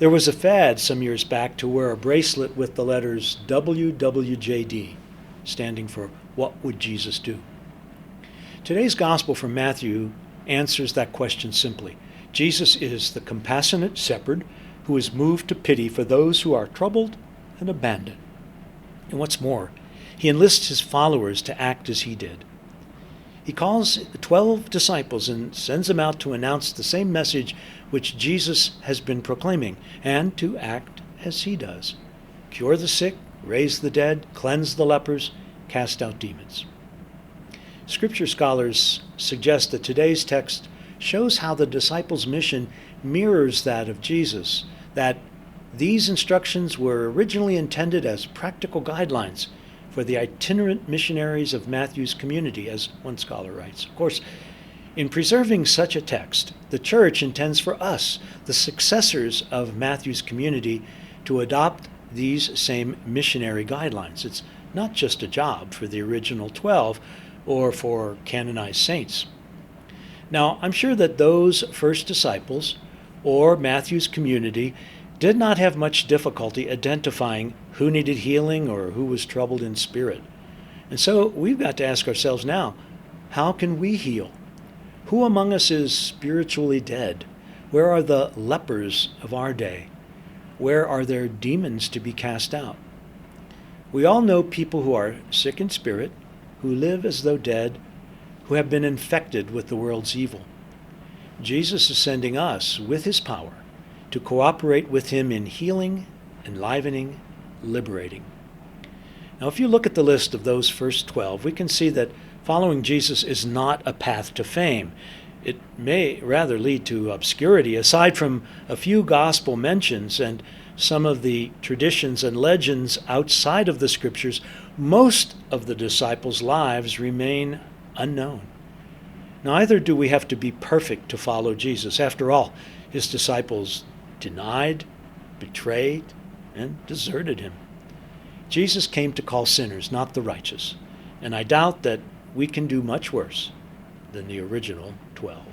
There was a fad some years back to wear a bracelet with the letters WWJD, standing for What Would Jesus Do? Today's gospel from Matthew answers that question simply. Jesus is the compassionate shepherd who is moved to pity for those who are troubled and abandoned. And what's more, he enlists his followers to act as he did. He calls the 12 disciples and sends them out to announce the same message which Jesus has been proclaiming, and to act as he does. Cure the sick, raise the dead, cleanse the lepers, cast out demons. Scripture scholars suggest that today's text shows how the disciples' mission mirrors that of Jesus, that these instructions were originally intended as practical guidelines for the itinerant missionaries of Matthew's community, as one scholar writes. Of course, in preserving such a text, the church intends for us, the successors of Matthew's community, to adopt these same missionary guidelines. It's not just a job for the original 12 or for canonized saints. Now, I'm sure that those first disciples or Matthew's community did not have much difficulty identifying who needed healing or who was troubled in spirit. And so we've got to ask ourselves now, how can we heal? Who among us is spiritually dead? Where are the lepers of our day? Where are there demons to be cast out? We all know people who are sick in spirit, who live as though dead, who have been infected with the world's evil. Jesus is sending us with his power to cooperate with him in healing, enlivening, liberating. Now, if you look at the list of those first 12, we can see that following Jesus is not a path to fame. It may rather lead to obscurity. Aside from a few gospel mentions and some of the traditions and legends outside of the scriptures, most of the disciples' lives remain unknown. Neither do we have to be perfect to follow Jesus. After all, his disciples denied, betrayed, and deserted him. Jesus came to call sinners, not the righteous, and I doubt that we can do much worse than the original 12.